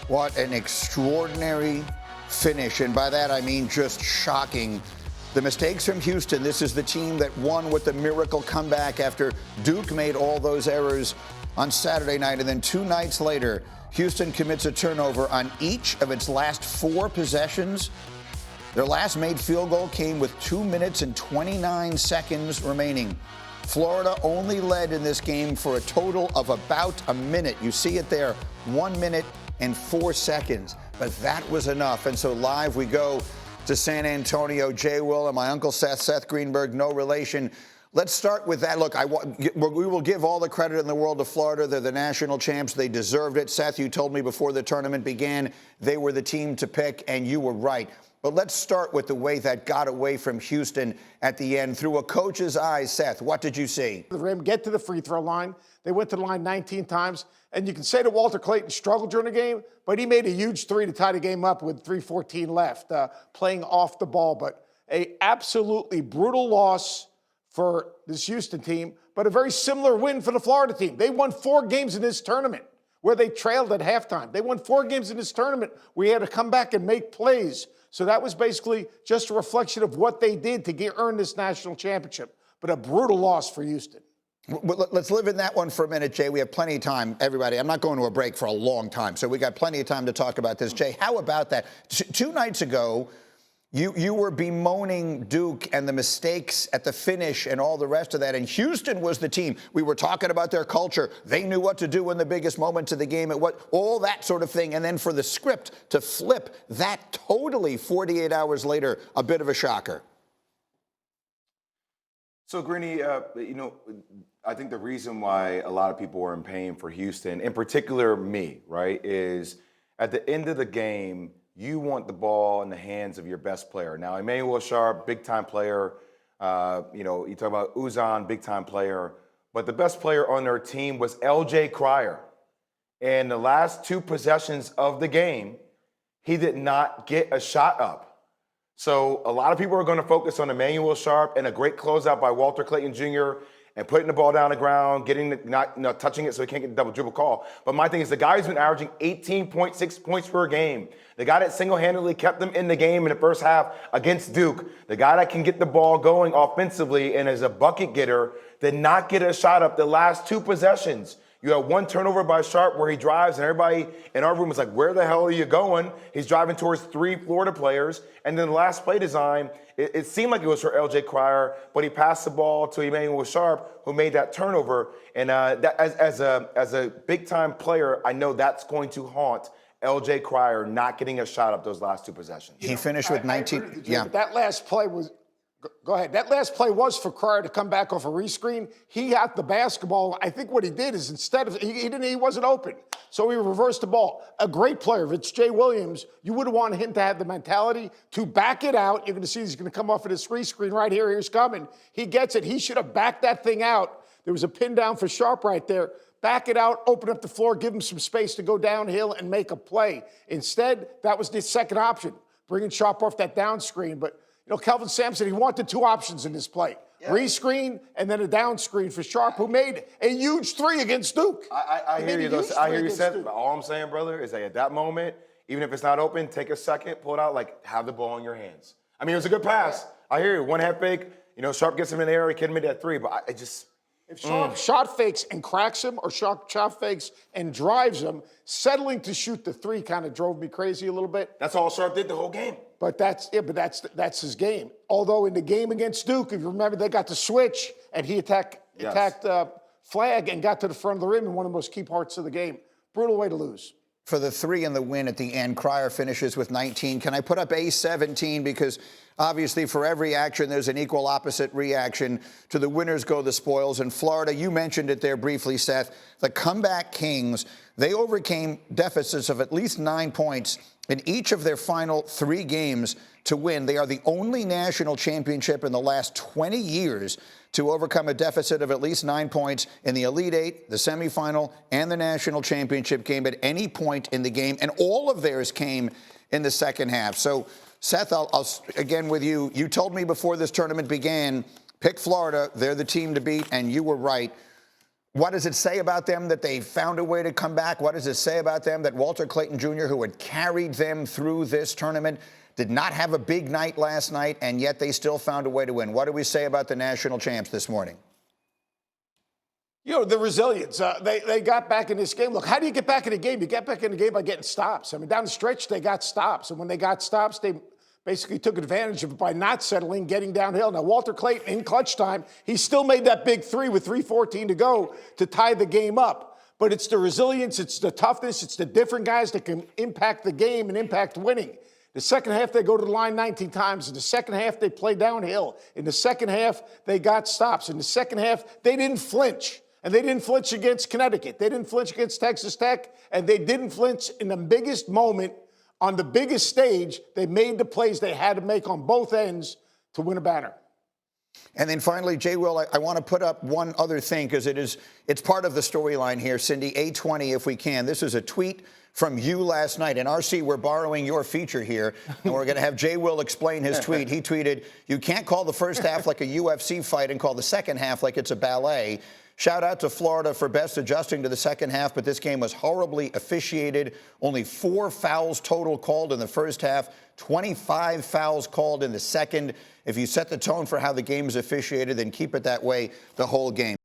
What an extraordinary finish. And by that, I mean just shocking. The mistakes from Houston. This is the team that won with the miracle comeback after Duke made all those errors on Saturday night. And then 2 nights later, Houston commits a turnover on each of its last 4 possessions. Their last made field goal came with 2 minutes and 29 seconds remaining. Florida only led in this game for a total of about a minute. You see it there, 1 minute and 4 seconds. But that was enough. And so live we go to San Antonio. Jay Will and my uncle Seth Greenberg, no relation. Let's start with that. Look, we will give all the credit in the world to Florida. They're the national champs. They deserved it. Seth, you told me before the tournament began they were the team to pick, and you were right. But let's start with the way that got away from Houston at the end. Through a coach's eyes, Seth, what did you see? The rim, get to the free throw line. They went to the line 19 times. And you can say that Walter Clayton struggled during the game, but he made a huge 3 to tie the game up with 3:14 left, playing off the ball. But a absolutely brutal loss for this Houston team, but a very similar win for the Florida team. They won 4 games in this tournament where they trailed at halftime. They won 4 games in this tournament where you had to come back and make plays. So that was basically just a reflection of what they did to earn this national championship. But a brutal loss for Houston. Let's live in that one for a minute, Jay. We have plenty of time, everybody. I'm not going to a break for a long time, so we got plenty of time to talk about this. Jay, how about that? 2 nights ago, you were bemoaning Duke and the mistakes at the finish and all the rest of that, and Houston was the team. We were talking about their culture. They knew what to do in the biggest moments of the game, all that sort of thing, and then for the script to flip that totally 48 hours later, a bit of a shocker. So, Greeny, I think the reason why a lot of people were in pain for Houston, in particular me, right, is at the end of the game, you want the ball in the hands of your best player. Now, Emmanuel Sharp, big-time player. You talk about Uzan, big-time player. But the best player on their team was L.J. Cryer. And the last 2 possessions of the game, he did not get a shot up. So a lot of people are going to focus on Emmanuel Sharp and a great closeout by Walter Clayton Jr. and putting the ball down the ground, not touching it so he can't get the double dribble call. But my thing is the guy who's been averaging 18.6 points per game, the guy that single-handedly kept them in the game in the first half against Duke, the guy that can get the ball going offensively and is a bucket getter, did not get a shot up the last 2 possessions. You had 1 turnover by Sharp where he drives, and everybody in our room was like, where the hell are you going? He's driving towards 3 Florida players. And then the last play design, it seemed like it was for L.J. Cryer, but he passed the ball to Emmanuel Sharp, who made that turnover. And that, as a big-time player, I know that's going to haunt L.J. Cryer not getting a shot up those last 2 possessions. He finished with 19. Yeah. That last play was... Go ahead. That last play was for Cryer to come back off a rescreen. He got the basketball. I think what he did is instead of he wasn't open, so he reversed the ball. A great player. If it's Jay Williams, you would want him to have the mentality to back it out. You're going to see he's going to come off of this rescreen right here. Here's coming. He gets it. He should have backed that thing out. There was a pin down for Sharp right there. Back it out, open up the floor, give him some space to go downhill and make a play. Instead, that was the second option, bringing Sharp off that down screen. But Kelvin Sampson, he wanted 2 options in this play. Yeah. Rescreen and then a down screen for Sharp, who made a huge 3 against Duke. I hear you, though. I hear you, Seth. All I'm saying, brother, is that at that moment, even if it's not open, take a second, pull it out, have the ball in your hands. I mean, it was a good pass. I hear you. 1 half fake. Sharp gets him in the air. He could have made that 3, but I just... If Sharp shot fakes and cracks him, or Sharp shot fakes and drives him, settling to shoot the 3 kind of drove me crazy a little bit. That's all Sharp did the whole game. But that's his game. Although in the game against Duke, if you remember, they got the switch and he attacked Flag and got to the front of the rim in one of the most key parts of the game. Brutal way to lose. For the 3 and the win at the end, Cryer finishes with 19. Can I put up a 17? Because obviously for every action, there's an equal opposite reaction. To the winners go the spoils. In Florida, you mentioned it there briefly, Seth, the comeback kings, they overcame deficits of at least 9 points in each of their final 3 games to win. They are the only national championship in the last 20 years to overcome a deficit of at least 9 points in the Elite Eight, the semifinal, and the national championship game at any point in the game. And all of theirs came in the second half. So, Seth, I'll again with you. You told me before this tournament began, pick Florida. They're the team to beat, and you were right. What does it say about them that they found a way to come back? What does it say about them that Walter Clayton Jr., who had carried them through this tournament, did not have a big night last night, and yet they still found a way to win? What do we say about the national champs this morning? You know, the resilience. They got back in this game. Look, how do you get back in a game? You get back in the game by getting stops. I mean, down the stretch, they got stops. And when they got stops, they basically took advantage of it by not settling, getting downhill. Now, Walter Clayton, in clutch time, he still made that big three with 3:14 to go to tie the game up. But it's the resilience, it's the toughness, it's the different guys that can impact the game and impact winning. The second half, they go to the line 19 times. In the second half, they play downhill. In the second half, they got stops. In the second half, they didn't flinch. And they didn't flinch against Connecticut. They didn't flinch against Texas Tech. And they didn't flinch in the biggest moment on the biggest stage. They made the plays they had to make on both ends to win a banner. And then finally, Jay Will, I want to put up one other thing because it's part of the storyline here. Cindy, 820 if we can. This is a tweet from you last night. And RC, we're borrowing your feature here, and we're going to have Jay Will explain his tweet. He tweeted, "You can't call the first half like a UFC fight and call the second half like it's a ballet. Shout out to Florida for best adjusting to the second half, but this game was horribly officiated. Only 4 fouls total called in the first half, 25 fouls called in the second. If you set the tone for how the game is officiated, then keep it that way the whole game."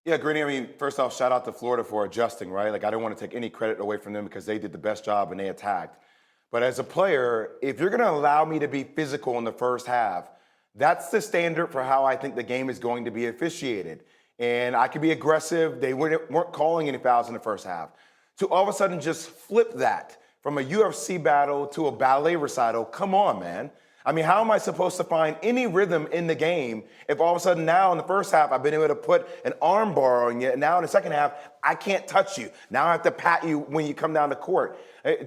Yeah, Greeny, I mean, first off, shout out to Florida for adjusting, right? Like, I don't want to take any credit away from them because they did the best job and they attacked. But as a player, if you're going to allow me to be physical in the first half, that's the standard for how I think the game is going to be officiated. And I could be aggressive. They weren't calling any fouls in the first half. To all of a sudden just flip that from a UFC battle to a ballet recital, come on, man. I mean, how am I supposed to find any rhythm in the game if all of a sudden now in the first half I've been able to put an arm bar on you, and now in the second half I can't touch you. Now I have to pat you when you come down the court.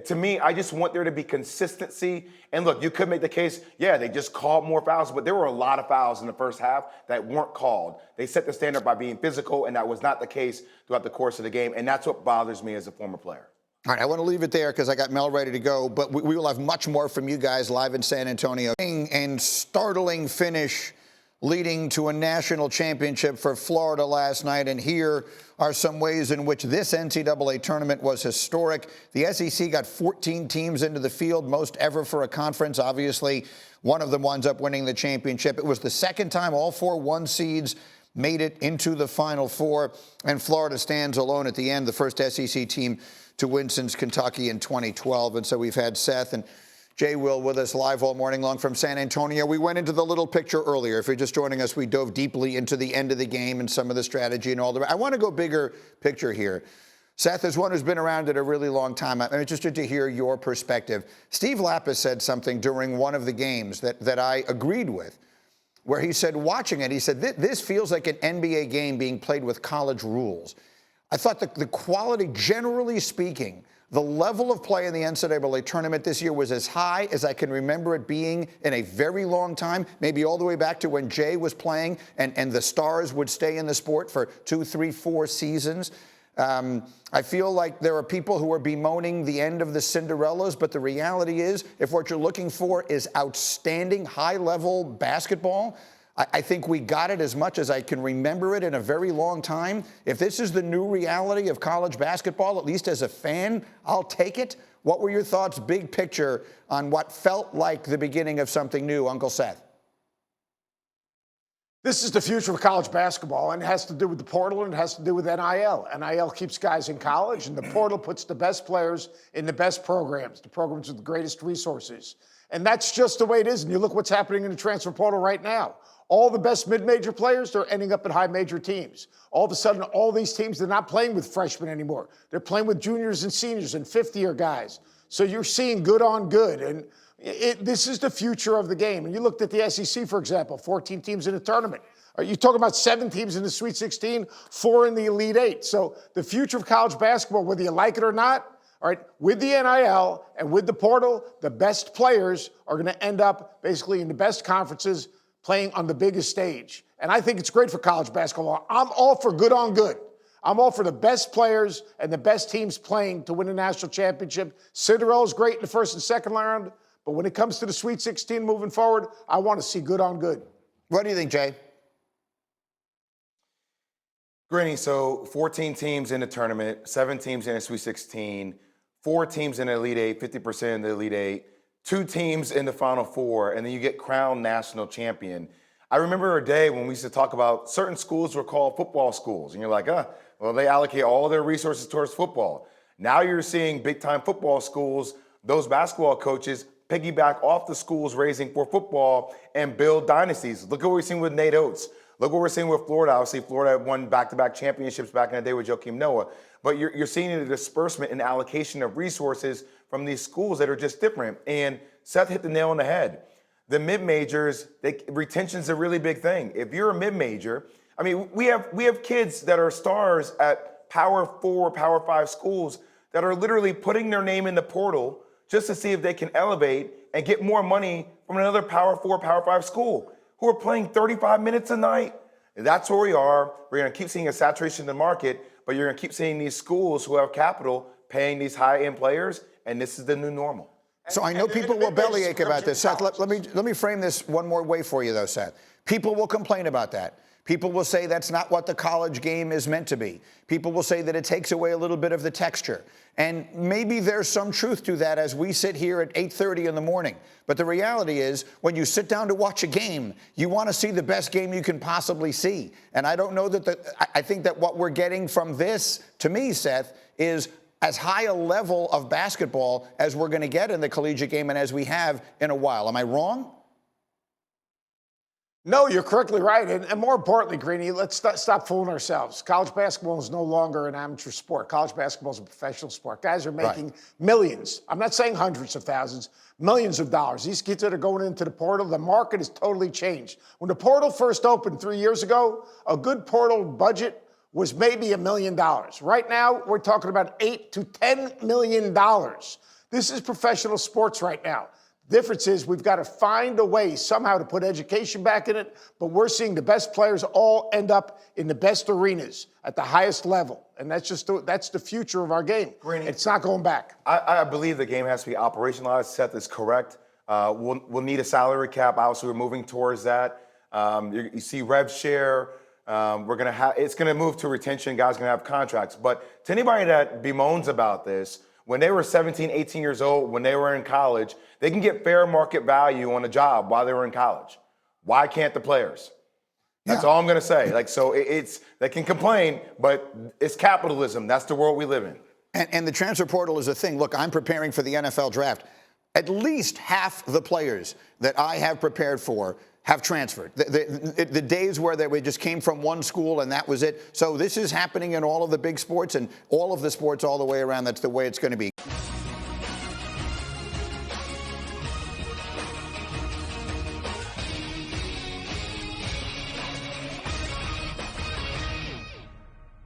To me, I just want there to be consistency. And look, you could make the case, yeah, they just called more fouls, but there were a lot of fouls in the first half that weren't called. They set the standard by being physical, and that was not the case throughout the course of the game, and that's what bothers me as a former player. All right, I want to leave it there because I got Mel ready to go, but we will have much more from you guys live in San Antonio. And startling finish leading to a national championship for Florida last night. And here are some ways in which this NCAA tournament was historic. The SEC got 14 teams into the field, most ever for a conference. Obviously, one of them winds up winning the championship. It was the second time all 4 1 seeds made it into the Final Four, and Florida stands alone at the end, the first SEC team to win since Kentucky in 2012. And so we've had Seth and Jay Will with us live all morning long from San Antonio. We went into the little picture earlier. If you're just joining us, we dove deeply into the end of the game and some of the strategy and all the. I want to go bigger picture here. Seth is one who's been around it a really long time. I'm interested to hear your perspective. Steve Lapis said something during one of the games that I agreed with, where he said, watching it, he said, this feels like an NBA game being played with college rules. I thought the quality, generally speaking, the level of play in the NCAA tournament this year was as high as I can remember it being in a very long time, maybe all the way back to when Jay was playing and the stars would stay in the sport for 2, 3, 4 seasons. I feel like there are people who are bemoaning the end of the Cinderellas, but the reality is, if what you're looking for is outstanding, high-level basketball, I think we got it as much as I can remember it in a very long time. If this is the new reality of college basketball, at least as a fan, I'll take it. What were your thoughts, big picture, on what felt like the beginning of something new, Uncle Seth? This is the future of college basketball, and it has to do with the portal, and it has to do with NIL. NIL keeps guys in college, and the portal puts the best players in the best programs, the programs with the greatest resources. And that's just the way it is. And you look what's happening in the transfer portal right now. All the best mid-major players, they're ending up at high-major teams. All of a sudden, all these teams, they're not playing with freshmen anymore. They're playing with juniors and seniors and fifth-year guys. So you're seeing good on good. And this is the future of the game. And you looked at the SEC, for example, 14 teams in the tournament. Are you talking about 7 teams in the Sweet 16, 4 in the Elite 8? So the future of college basketball, whether you like it or not, all right, with the NIL and with the portal, the best players are going to end up basically in the best conferences playing on the biggest stage. And I think it's great for college basketball. I'm all for good on good. I'm all for the best players and the best teams playing to win a national championship. Cinderella's great in the first and second round, but when it comes to the Sweet 16 moving forward, I want to see good on good. What do you think, Jay? Granny, so 14 teams in the tournament, 7 teams in the Sweet 16, 4 teams in the Elite Eight, 50% in the Elite Eight, 2 teams in the Final Four, and then you get crowned national champion. I remember a day when we used to talk about certain schools were called football schools, and you're like, well, they allocate all their resources towards football. Now you're seeing big-time football schools, those basketball coaches piggyback off the schools raising for football and build dynasties. Look at what we're seeing with Nate Oates. Look what we're seeing with Florida. Obviously, Florida won back-to-back championships back in the day with Joakim Noah. But you're seeing a disbursement and allocation of resources from these schools that are just different. And Seth hit the nail on the head. The mid-majors, retention's a really big thing. If you're a mid-major, I mean, we have kids that are stars at Power 4, Power 5 schools that are literally putting their name in the portal just to see if they can elevate and get more money from another Power 4, Power 5 school, who are playing 35 minutes a night. And that's where we are. We're going to keep seeing a saturation in the market, but you're going to keep seeing these schools who have capital paying these high-end players, and this is the new normal. So I know people will bellyache about this. Seth, let me frame this one more way for you, though, Seth. People will complain about that. People will say that's not what the college game is meant to be. People will say that it takes away a little bit of the texture. And maybe there's some truth to that as we sit here at 8:30 in the morning. But the reality is, when you sit down to watch a game, you want to see the best game you can possibly see. And I don't know that I think that what we're getting from this, to me, Seth, is as high a level of basketball as we're going to get in the collegiate game and as we have in a while. Am I wrong? No, you're correctly right. And more importantly, Greeny, let's stop fooling ourselves. College basketball is no longer an amateur sport. College basketball is a professional sport. Guys are making millions. I'm not saying hundreds of thousands, millions of dollars. These kids that are going into the portal, the market has totally changed. When the portal first opened 3 years ago, a good portal budget was maybe $1 million. Right now, we're talking about $8 to $10 million. This is professional sports right now. Difference is we've got to find a way somehow to put education back in it, but we're seeing the best players all end up in the best arenas at the highest level, and that's the future of our game. Greeny, it's not going back. I believe the game has to be operationalized. Seth is correct. We'll need a salary cap. Obviously, we're moving towards that. You see rev share. It's gonna move to retention. Guys are gonna have contracts. But to anybody that bemoans about this, when they were 17, 18 years old, when they were in college, they can get fair market value on a job while they were in college. Why can't the players? That's all I'm going to say. They can complain, but it's capitalism. That's the world we live in. And the transfer portal is a thing. Look, I'm preparing for the NFL draft. At least half the players that I have prepared for have transferred. The days where they just came from one school and that was it. So this is happening in all of the big sports and all of the sports all the way around. That's the way it's going to be.